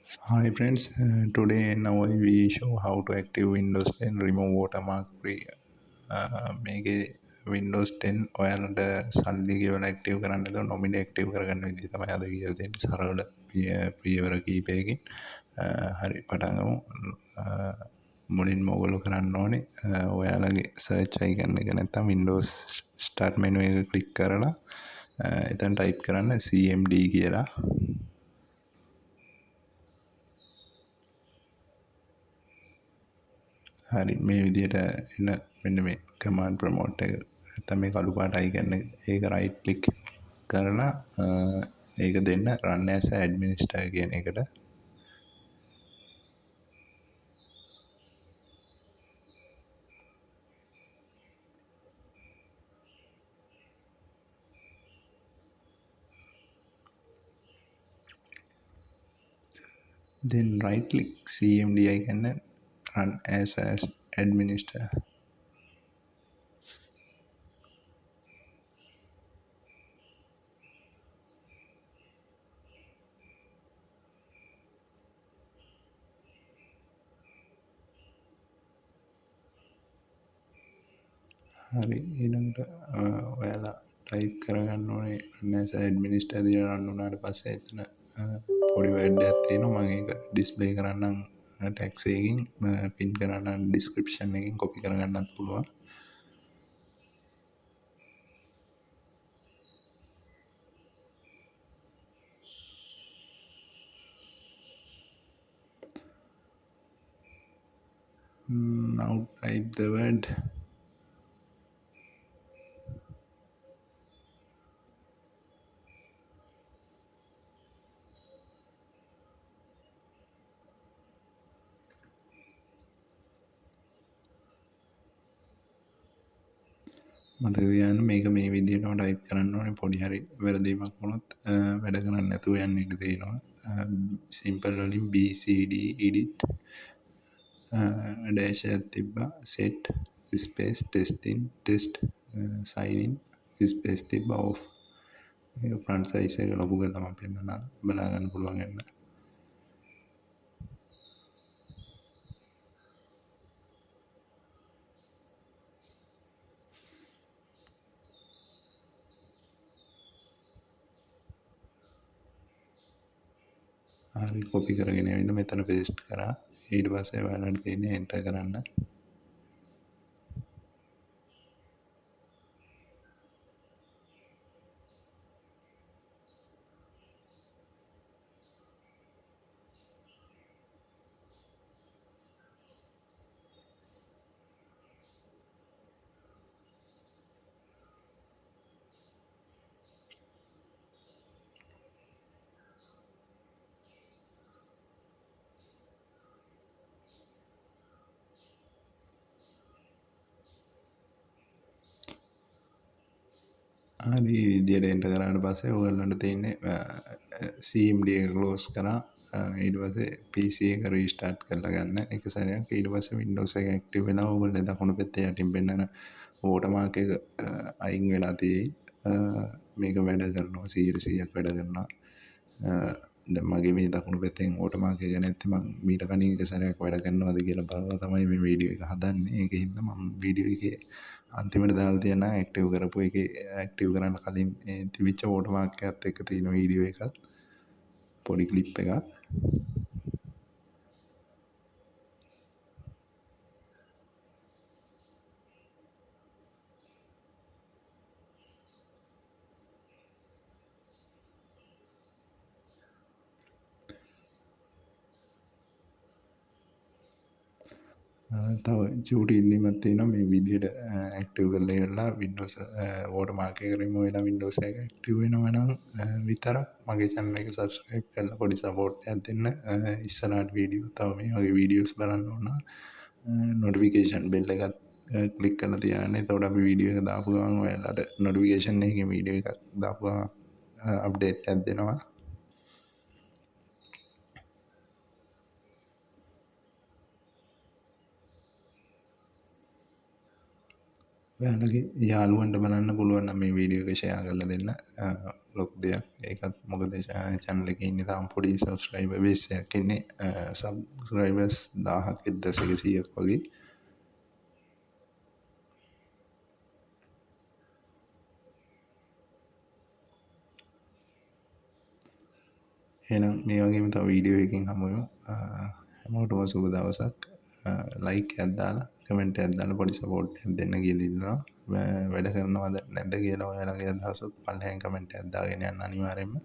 Hi friends, today now we show how to active Windows 10 remove watermark free. මේකේ Windows 10 ඔයාලට සල්ලි ගෙවලා active කරන්න එතකොට nominate active කරගන්න විදිහ තමයි අද කියලා දෙන්නේ සරල පියවර කීපයකින්. හරි පටන් ගමු. මුලින්ම ඔයගොල්ලෝ කරන්න ඕනේ ඔයාලගේ search icon එක නැත්නම් Windows start menu එක click කරලා එතන type කරන්න cmd කියලා. හරි මේ විදිහට එන මෙන්න මේ command prompt එක නැත්නම් මේ කළු පාට icon එක ඒක right click කරලා ඒක දෙන්න run as administrator කියන එකට. then right click cmd icon and run as administrator. හරි ඊළඟට ඔයාලා ටයිප් කරගන්න ඕනේ run as administrator දිහා රන් වුණාට පස්සේ එතන පොඩි වැඩ එකක් තියෙනවා මම ඒක ඩිස්ප්ලේ කරන්නම් ටැග්ස් එකකින් පින් කරන්නම් ඩිස්ක්‍රිප්ෂන් එකකින් කොපි කරගන්නත් පුළුවන්. Now type the word මතක තියාගන්න මේක මේ විදිහටම ටයිප් කරන්න ඕනේ පොඩි හරි වැරදීමක් වුණොත් වැඩ කරන්නේ නැතුව යන්න ඉඩ තියෙනවා. සිම්පල් වලින් bcd edit dash එකක් තිබ්බා set space testing test sign in space තිබ්බා off. මේක front size එක ලොකු කරලා මම පෙන්නනවා බලා ගන්න පුළුවන් වෙන්න. හරි කොපි කරගෙන ඇවිල්ලා මෙතන paste කරා. ඊට පස්සේ ඔයාලට තියෙන්නේ enter කරන්න. හරි විදියට එන්ටර් කරාට පස්සේ ඔයගලන්ට තියෙන්නේ cmd එක ක්ලෝස් කරා ඊට පස්සේ pc එක රීස්ටාර්ට් කරලා ගන්න එක සැරයක්. ඊට පස්සේ windows එක ඇක්ටිව් වෙලා ඔයගොල්ලෝ දකුණු පැත්තේ යටින් පෙන්නන watermark එක අයින් වෙලා තියෙයි. මේක වැඩ කරනවා 100%ක් වැඩ කරනවා. දැන් මගේ මේ දකුණු පැත්තෙන් watermark එක නැත්නම් මම මීට කලින් එක සැරයක් වැඩ කරනවාද කියලා බලලා තමයි මේ වීඩියෝ එක හදන්නේ. ඒකින්ද මම වීඩියෝ එකේ අන්තිමට දාලා තියෙන ඇක්ටිව් කරපු එකේ ඇක්ටිව් කරන්න කලින් තිබිච්ච watermark එකත් එක්ක තියෙන වීඩියෝ එකක් පොඩි ක්ලිප් එකක්. තව චූටි ඉල්ලීමක් තියෙනවා මේ විදිහට ඇක්ටිව් කරලා ඉවරලා Windows watermark එක remove වෙලා Windows එක ඇක්ටිව් වෙනවා නම් විතරක් මගේ channel එක subscribe කරලා පොඩි support එකක් දෙන්න. ඉස්සරහට වීඩියෝ තව මේ වගේ වීඩියෝස් බලන්න ඕන notification bell එකත් click කරලා තියාගන්න. එතකොට අපි වීඩියෝ එක දාපු ගමන් ඔයාලට notification එකකින් වීඩියෝ එකක් දාපු ගමන් update එකක් දෙනවා. ඔයාලගේ යාළුවන්ට බලන්න පුළුවන් නම් මේ වීඩියෝ එක ෂෙයා කරලා දෙන්න. ලොකු දෙයක්. ඒකත් මොකද channel එකේ ඉන්නේ තාම පොඩි subscriber base එකක් ඉන්නේ. subscribers 1000ක් 1100ක් වගේ. එහෙනම් මේ වගේම තව වීඩියෝ එකකින් හමු වෙමු. හැමෝටම සුබ දවසක්. ලයික් එකක් දාලා කමෙන්ට් එකක් දාලා පොඩි සපෝට් එකක් දෙන්න කියලා ඉල්ලනවා. වැඩ කරනවද නැද්ද කියලා ඔයාලගේ අදහසත් පල්ලෙහෙන් කමෙන්ට් එකක් දාගෙන යන්න අනිවාර්යයෙන්ම.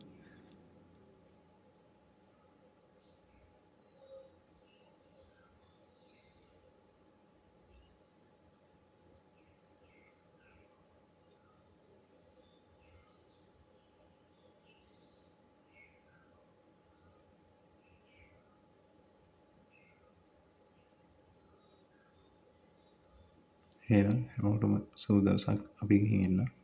එහෙනම් හැමෝටම සුබ දවසක් අපි ගිහින් එන්න.